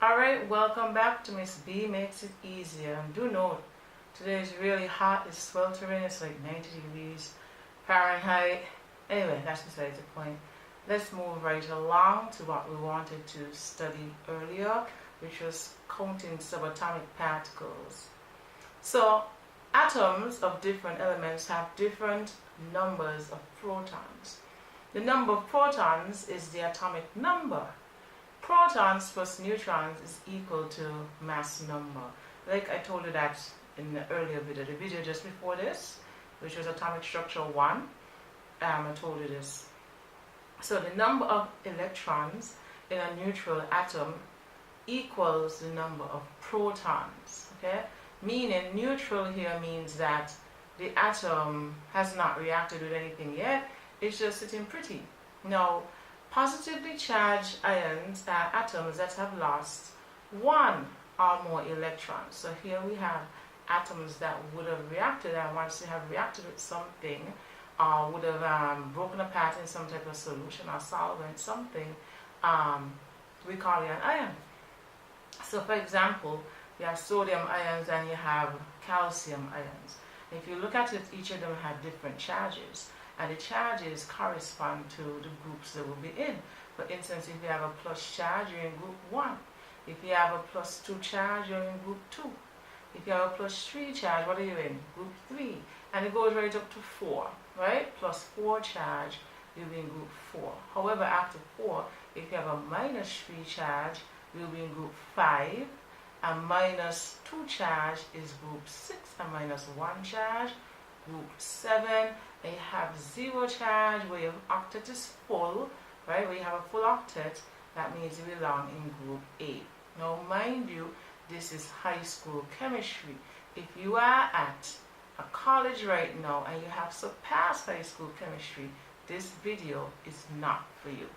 Alright, welcome back to Miss B Makes It Easier. And do note, today is really hot, it's sweltering, it's like 90 degrees Fahrenheit. Anyway, that's besides the point. Let's move right along to what we wanted to study earlier, which was counting subatomic particles. So, atoms of different elements have different numbers of protons. The number of protons is the atomic number. Protons plus neutrons is equal to mass number. Like I told you that in the earlier video, the video just before this, which was atomic structure 1, I told you this. So the number of electrons in a neutral atom equals the number of protons, okay? Meaning neutral here means that the atom has not reacted with anything yet, it's just sitting pretty. Now, positively charged ions are atoms that have lost one or more electrons. So here we have atoms that would have reacted, and once they have reacted with something, would have broken apart in some type of solution or solvent, something, we call it an ion. So for example, you have sodium ions and you have calcium ions. If you look at it, each of them have different charges, and the charges correspond to the groups they will be in. For instance, if you have a plus charge, you're in group 1. If you have a plus 2 charge, you're in group 2. If you have a plus 3 charge, what are you in? Group 3. And it goes right up to 4, right? Plus 4 charge, you'll be in group 4. However, after 4, if you have a minus 3 charge, you'll be in group 5. A minus 2 charge is group 6. A minus 1 charge, group 7. And you have 0 charge where your octet is full, right? Where you have a full octet, that means you belong in group 8. Now, mind you, this is high school chemistry. If you are at a college right now and you have surpassed high school chemistry, this video is not for you.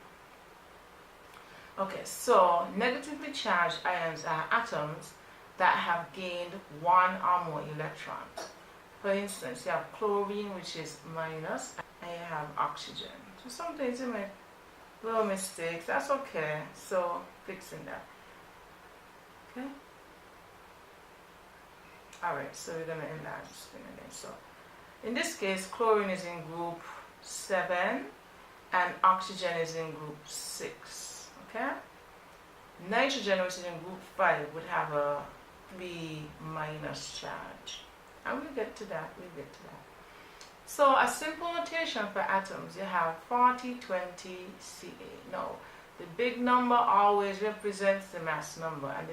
Okay, so negatively charged ions are atoms that have gained one or more electrons. For instance, you have chlorine, which is minus, and you have oxygen. So sometimes you make little mistakes, that's okay. So fixing that. Okay? Alright, so we're going to enlarge the screen again. So in this case, chlorine is in group 7 and oxygen is in group 6. Okay? Nitrogen, which is in group 5, would have a 3 minus charge. And we'll get to that, So a simple notation for atoms, you have 40, 20, Ca. Now, the big number always represents the mass number, and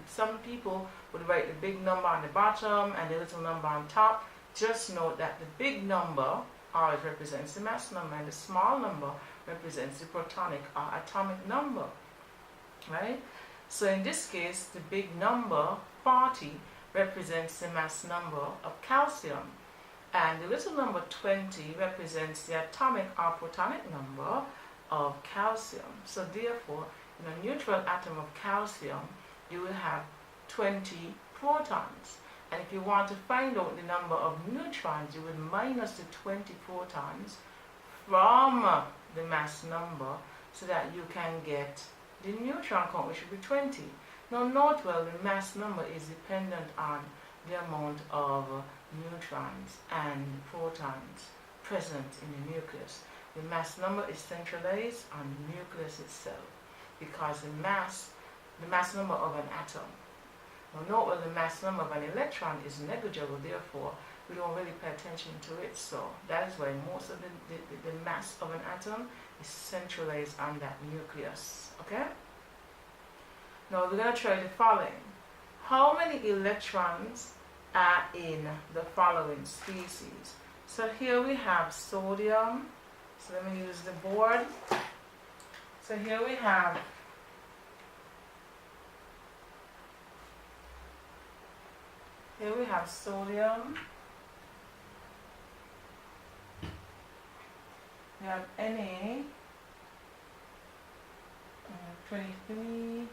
some people would write the big number on the bottom and the little number on top. Just note that the big number always represents the mass number, and the small number represents the protonic or atomic number, right? So in this case, the big number, 40, represents the mass number of calcium, and the little number 20 represents the atomic or protonic number of calcium. So therefore, in a neutral atom of calcium, you will have 20 protons. And if you want to find out the number of neutrons, you would minus the 20 protons from the mass number so that you can get the neutron count, which would be 20. Now note well, the mass number is dependent on the amount of neutrons and protons present in the nucleus. The mass number is centralized on the nucleus itself because the mass number of an atom. Now note well, the mass number of an electron is negligible, therefore we don't really pay attention to it. So that is why most of the mass of an atom is centralized on that nucleus. Okay? Now we're going to try the following. How many electrons are in the following species? So here we have sodium. So let me use the board. So here we have sodium. We have Na, 23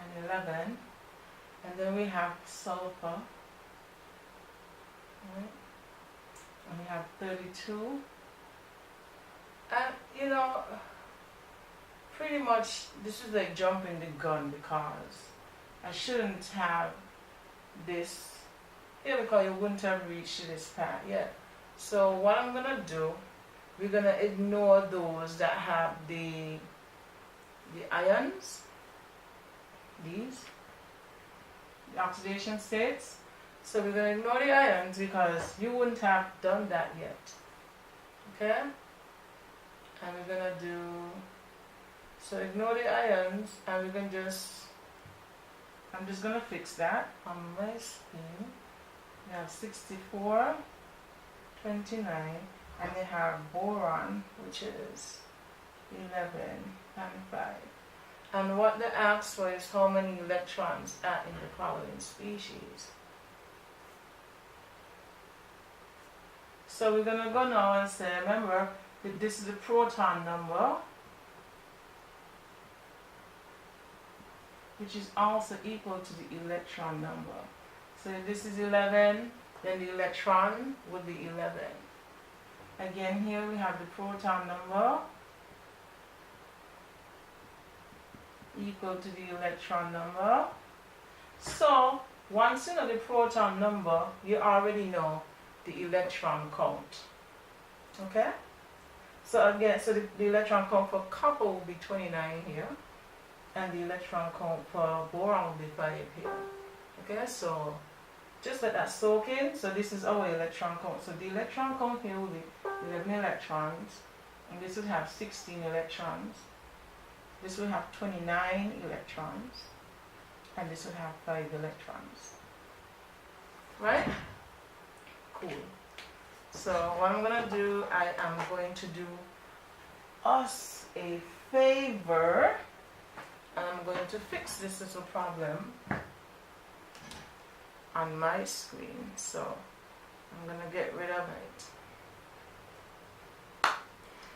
and 11, and then we have sulfur, right? And we have 32. And pretty much, this is like jumping the gun because I shouldn't have this here because you wouldn't have reached this part yet. So what I'm gonna do, we're gonna ignore those that have the ions, these, the oxidation states. So we're gonna ignore the ions because you wouldn't have done that yet. Okay? And we're gonna do, so ignore the ions and we're gonna just, I'm just gonna fix that on my screen. We have 64, 29, and they have boron, which is 11 and 5. And what they ask for is how many electrons are in the following species. So we're going to go now and say, remember, that this is the proton number, which is also equal to the electron number. So if this is 11, then the electron would be 11. Again, here we have the proton number equal to the electron number. So once you know the proton number, you already know the electron count. Okay? So again, so the electron count for copper will be 29 here, and the electron count for boron will be 5 here. Okay, so just let that soak in. So this is our electron count. So the electron count here will be 11 electrons, and this will have 16 electrons. This will have 29 electrons, and this will have 5 electrons. Right? Cool. So what I'm going to do, I am going to do us a favor, and I'm going to fix this little problem on my screen. So I'm going to get rid of it.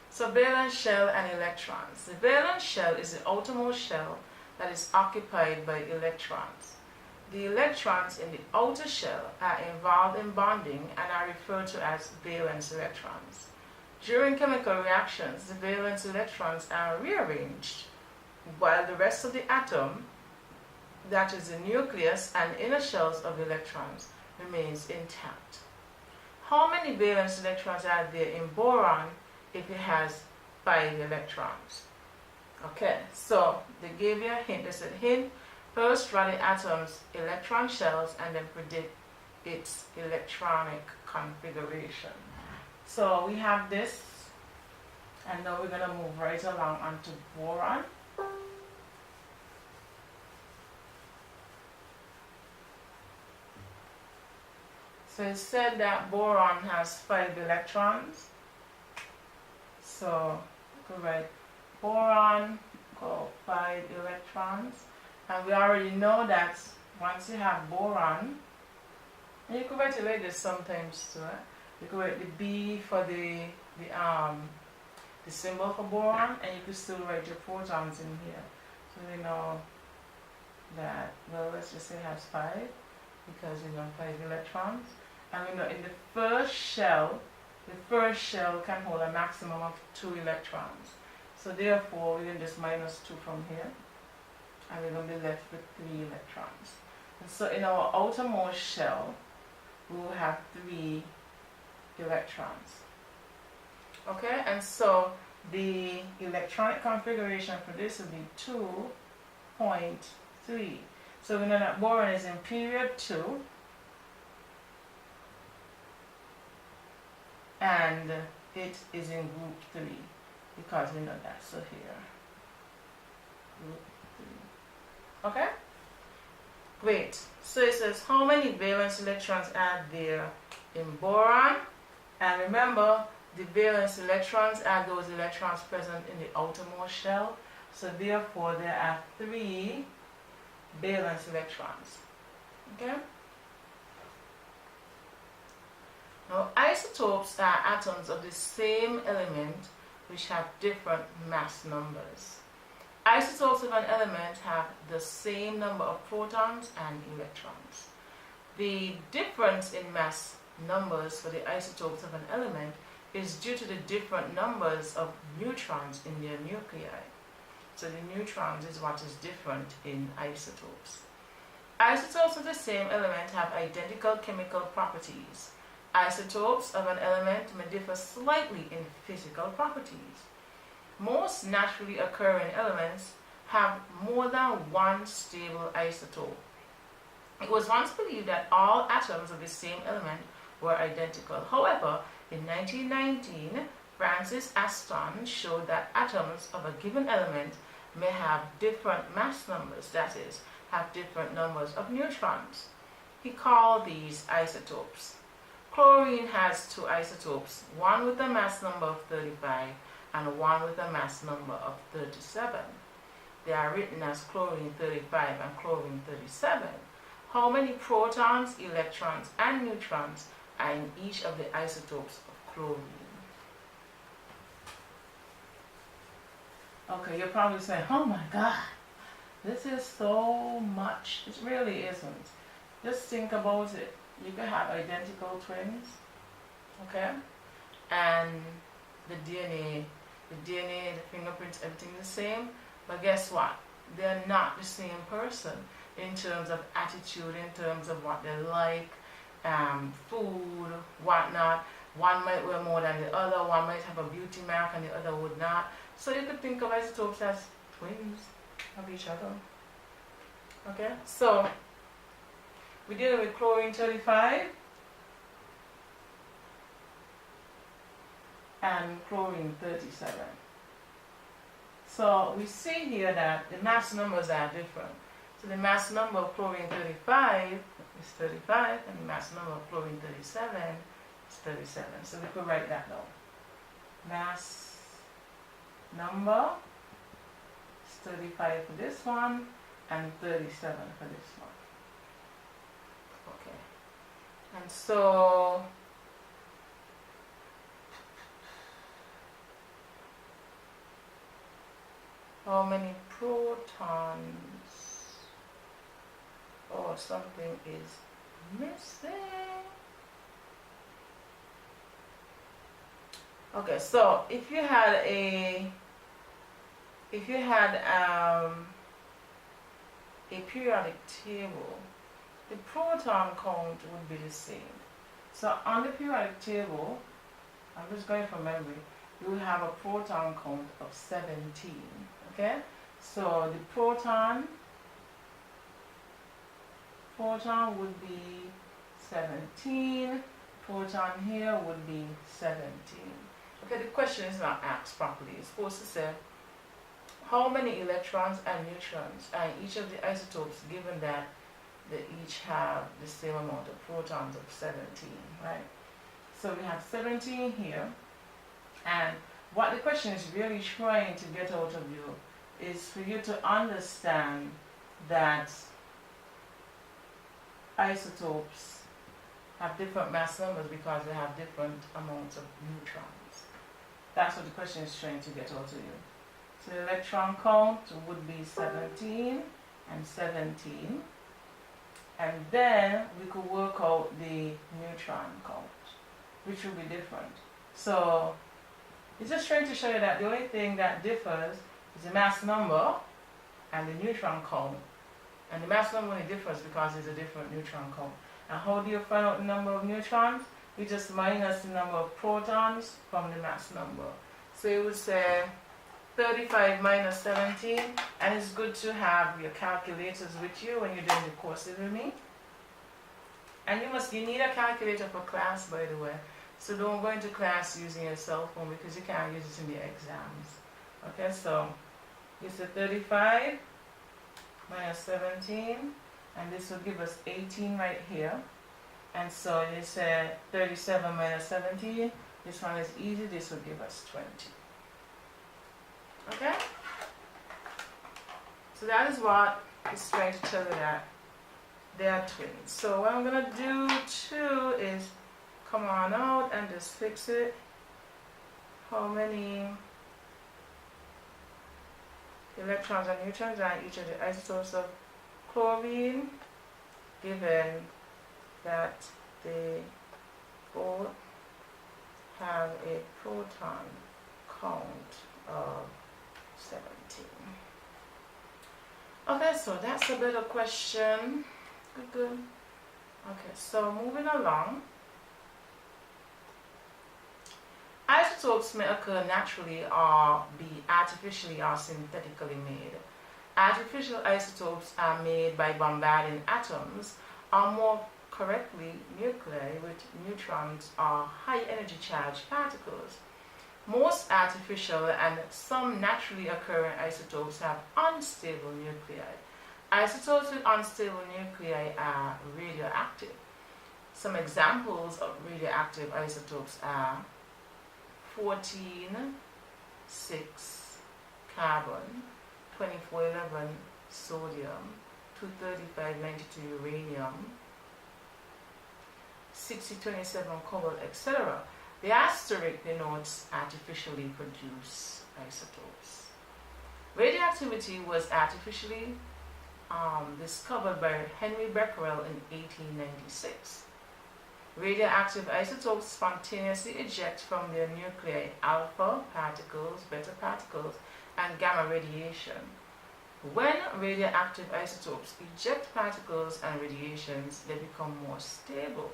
So valence shell and electrons. The valence shell is the outermost shell that is occupied by electrons. The electrons in the outer shell are involved in bonding and are referred to as valence electrons. During chemical reactions, the valence electrons are rearranged, while the rest of the atom, that is the nucleus and inner shells of electrons, remains intact. How many valence electrons are there in boron if it has 5 electrons? Okay, so they gave you a hint. They said, hint, first draw the atom's electron shells and then predict its electronic configuration. So we have this, and now we're going to move right along onto boron. So it said that boron has 5 electrons. So we could write boron, go 5 electrons. And we already know that once you have boron, and you could write it like this sometimes too. You could write the B for the symbol for boron, and you could still write your protons in here. So we know that, well, let's just say it has 5, because we know 5 electrons. And we know in the first shell can hold a maximum of 2 electrons. So therefore, we can just minus 2 from here, and we're going to be left with 3 electrons. And so in our outermost shell, we will have 3 electrons. Okay, and so the electronic configuration for this will be 2.3. So we know that boron is in period 2, and it is in group 3, because we know that. So here, group 3. Okay? Great. So it says, how many valence electrons are there in boron? And remember, the valence electrons are those electrons present in the outermost shell. So therefore, there are 3 valence electrons. Okay? Now, isotopes are atoms of the same element which have different mass numbers. Isotopes of an element have the same number of protons and electrons. The difference in mass numbers for the isotopes of an element is due to the different numbers of neutrons in their nuclei. So the neutrons is what is different in isotopes. Isotopes of the same element have identical chemical properties. Isotopes of an element may differ slightly in physical properties. Most naturally occurring elements have more than one stable isotope. It was once believed that all atoms of the same element were identical. However, in 1919, Francis Aston showed that atoms of a given element may have different mass numbers, that is, have different numbers of neutrons. He called these isotopes. Chlorine has two isotopes, one with a mass number of 35 and one with a mass number of 37. They are written as chlorine 35 and chlorine 37. How many protons, electrons, and neutrons are in each of the isotopes of chlorine? Okay, you're probably saying, oh my God, this is so much. It really isn't. Just think about it. You can have identical twins, okay? And the DNA, the fingerprints, everything the same. But guess what? They're not the same person in terms of attitude, in terms of what they like, food, whatnot. One might wear more than the other, one might have a beauty mark and the other would not. So you could think of isotopes as twins of each other. Okay, so we're dealing with chlorine 35 and chlorine 37. So we see here that the mass numbers are different. So the mass number of chlorine 35 is 35 and the mass number of chlorine 37 is 37. So we could write that down. Mass number is 35 for this one and 37 for this one. Okay. And so how many protons or something is missing? Okay, so if you had a periodic table, the proton count would be the same. So on the periodic table, I'm just going from memory, you have a proton count of 17. Okay? So the proton would be 17, proton here would be 17. Okay, the question is not asked properly. It's supposed to say how many electrons and neutrons are in each of the isotopes given that they each have the same amount of protons of 17, right? So we have 17 here, and what the question is really trying to get out of you is for you to understand that isotopes have different mass numbers because they have different amounts of neutrons. That's what the question is trying to get out of you. So the electron count would be 17 and 17. And then we could work out the neutron count, which will be different. So it's just trying to show you that the only thing that differs is the mass number and the neutron count. And the mass number only differs because there's a different neutron count. And how do you find out the number of neutrons? You just minus the number of protons from the mass number. So you would say 35 minus 17, and it's good to have your calculators with you when you're doing the courses with me. And you need a calculator for class, by the way. So don't go into class using your cell phone because you can't use it in the exams. Okay, so it's a 35 minus 17, and this will give us 18 right here. And so you say 37 minus 17, this one is easy, this will give us 20. Okay? So that is what it's trying to tell you, that they are twins. So what I'm going to do too is come on out and just fix it. How many electrons and neutrons are in each of the isotopes of chlorine, given that they both have a proton count of 17. Okay, so that's a better question. Good, good. Okay, so moving along. Isotopes may occur naturally or be artificially or synthetically made. Artificial isotopes are made by bombarding atoms, or more correctly, nuclei with neutrons or high energy charged particles. Most artificial and some naturally occurring isotopes have unstable nuclei. Isotopes with unstable nuclei are radioactive. Some examples of radioactive isotopes are 14, 6 carbon, 2411 sodium, 235 92 uranium, 6027 cobalt, etc. The asterisk denotes artificially produced isotopes. Radioactivity was artificially discovered by Henry Becquerel in 1896. Radioactive isotopes spontaneously eject from their nuclei alpha particles, beta particles, and gamma radiation. When radioactive isotopes eject particles and radiations, they become more stable.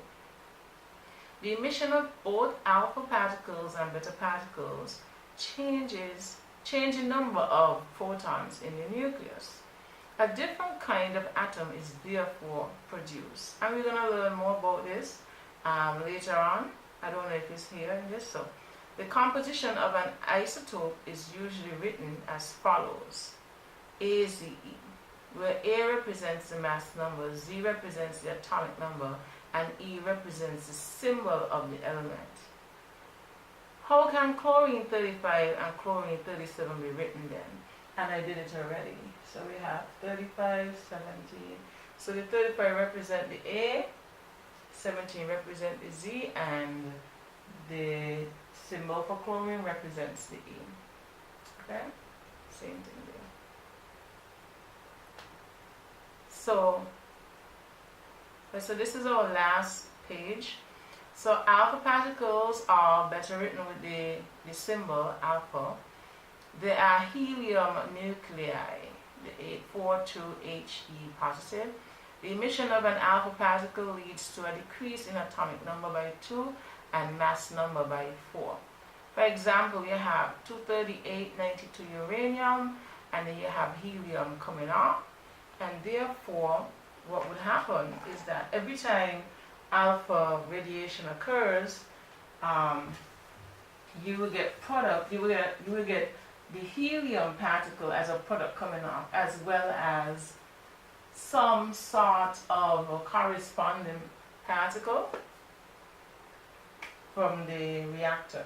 The emission of both alpha particles and beta particles change the number of photons in the nucleus. A different kind of atom is therefore produced. And we're going to learn more about this later on. I don't know if it's here in this. So, the composition of an isotope is usually written as follows. AZE, where A represents the mass number, Z represents the atomic number, and E represents the symbol of the element. How can chlorine 35 and chlorine 37 be written then? And I did it already. So we have 35, 17. So the 35 represent the A, 17 represent the Z, and the symbol for chlorine represents the E. Okay? Same thing there. So this is our last page. So alpha particles are better written with the symbol alpha. They are helium nuclei, the 842He positive. The emission of an alpha particle leads to a decrease in atomic number by 2 and mass number by 4. For example, you have 23892 uranium, and then you have helium coming off, and therefore what would happen is that every time alpha radiation occurs, you will get the helium particle as a product coming off, as well as some sort of a corresponding particle from the reactant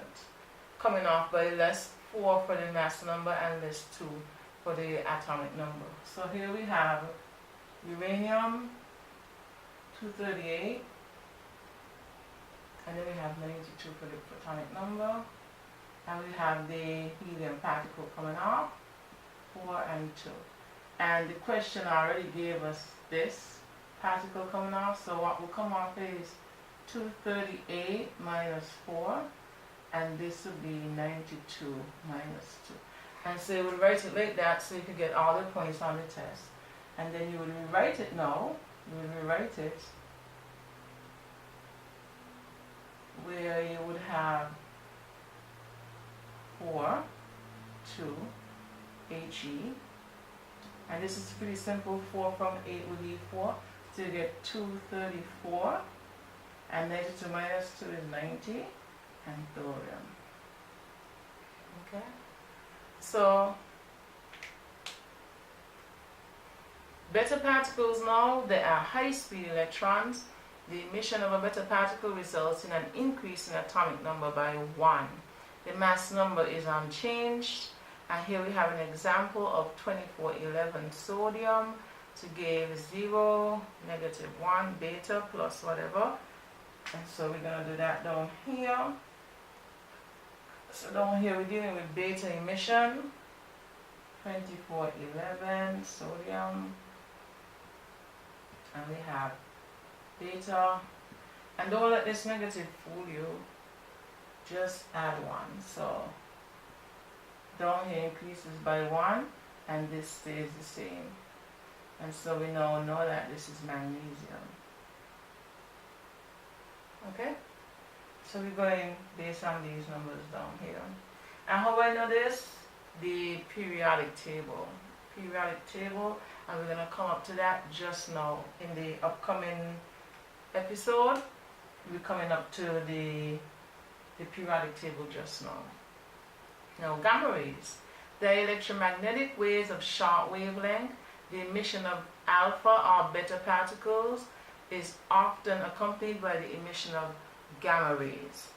coming off by less 4 for the mass number and less 2 for the atomic number. So here we have uranium 238, and then we have 92 for the atomic number, and we have the helium particle coming off, 4 and 2. And the question already gave us this particle coming off, so what will come off is 238 minus 4, and this would be 92 minus 2. And so you would write it like that so you could get all the points on the test. And then you would rewrite it now, you would rewrite it where you would have 4, 2, He, and this is pretty simple. 4 from 8 would be 4, so you get 234, and 92 minus 2 is 90, and thorium. Okay, so beta particles now, they are high-speed electrons. The emission of a beta particle results in an increase in atomic number by 1. The mass number is unchanged, and here we have an example of 2411 sodium to give 0, negative 1, beta plus whatever. And so we're going to do that down here. So down here we're dealing with beta emission, 2411 sodium, and we have beta, and don't let this negative fool you, just add 1. So down here increases by 1, and this stays the same. And so we now know that this is magnesium. Okay? So we're going based on these numbers down here. And how do I know this? The periodic table. Periodic table, and we're going to come up to that just now in the upcoming episode. We're coming up to the periodic table just now. Now, gamma rays. The electromagnetic waves of short wavelength. The emission of alpha or beta particles is often accompanied by the emission of gamma rays.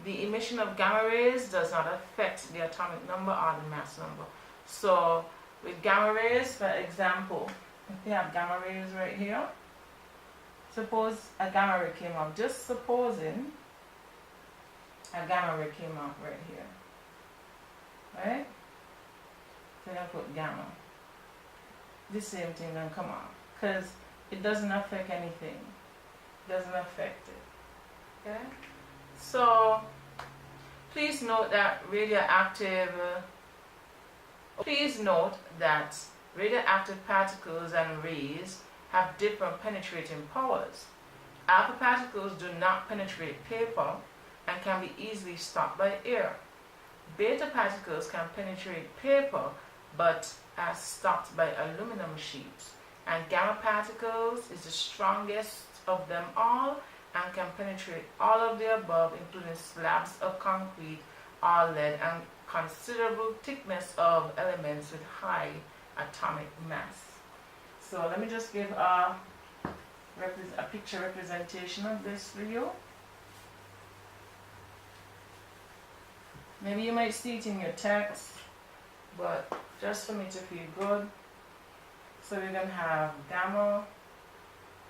The emission of gamma rays does not affect the atomic number or the mass number. So, with gamma rays, for example, if we have gamma rays right here, suppose a gamma ray came out, just supposing a gamma ray came out right here, right? So I put gamma. This same thing then come out, because it doesn't affect anything. It doesn't affect it. Okay? So please note that radioactive particles and rays have different penetrating powers. Alpha particles do not penetrate paper and can be easily stopped by air. Beta particles can penetrate paper but are stopped by aluminum sheets. And gamma particles is the strongest of them all and can penetrate all of the above, including slabs of concrete or lead and considerable thickness of elements with high atomic mass. So let me just give a picture representation of this for you. Maybe you might see it in your text, but just for me to feel good. So we're going to have gamma,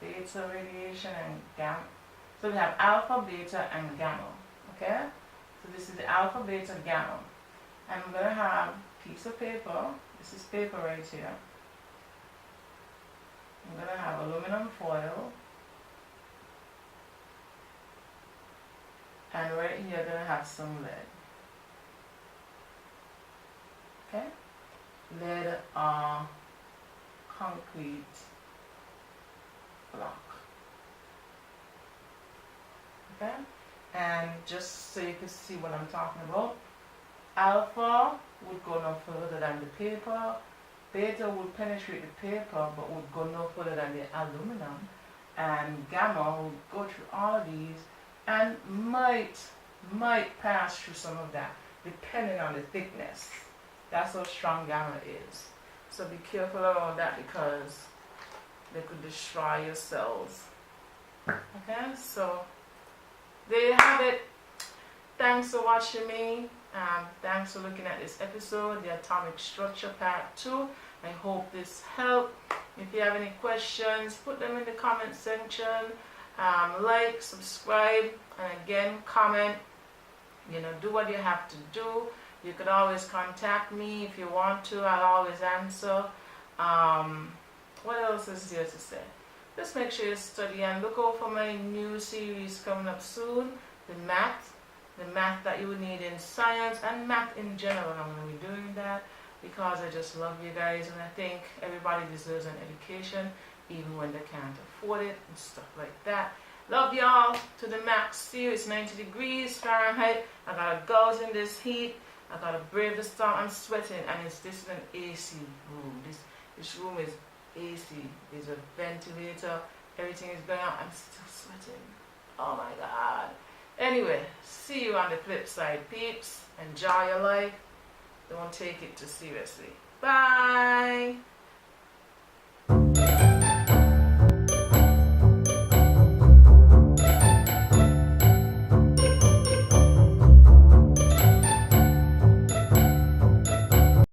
beta radiation, and gamma. So we have alpha, beta, and gamma. Okay? So this is the alpha, beta, gamma. And I'm going to have a piece of paper. This is paper right here. I'm going to have aluminum foil. And right here, I'm going to have some lead. Okay? Lead or concrete block. Okay? And just so you can see what I'm talking about, alpha would go no further than the paper, beta would penetrate the paper but would go no further than the aluminum, and gamma would go through all of these and might pass through some of that depending on the thickness. That's how strong gamma is. So be careful around that because they could destroy your cells. Okay, so there you have it. Thanks for watching me. Thanks for looking at this episode, the Atomic Structure Part 2. I hope this helped. If you have any questions, put them in the comment section. Like, subscribe, and again, comment. Do what you have to do. You could always contact me if you want to. I'll always answer. What else is there to say? Just make sure you study and look out for my new series coming up soon. The math that you would need in science and math in general. I'm going to be doing that because I just love you guys, and I think everybody deserves an education even when they can't afford it and stuff like that. Love y'all to the max. See you. It's 90 degrees Fahrenheit. I gotta go in this heat. I gotta brave the storm. I'm sweating, and this is an AC room. This room is AC. There's a ventilator. Everything is going on. I'm still sweating. Oh my God. Anyway, see you on the flip side, peeps. Enjoy your life. Don't take it too seriously. Bye.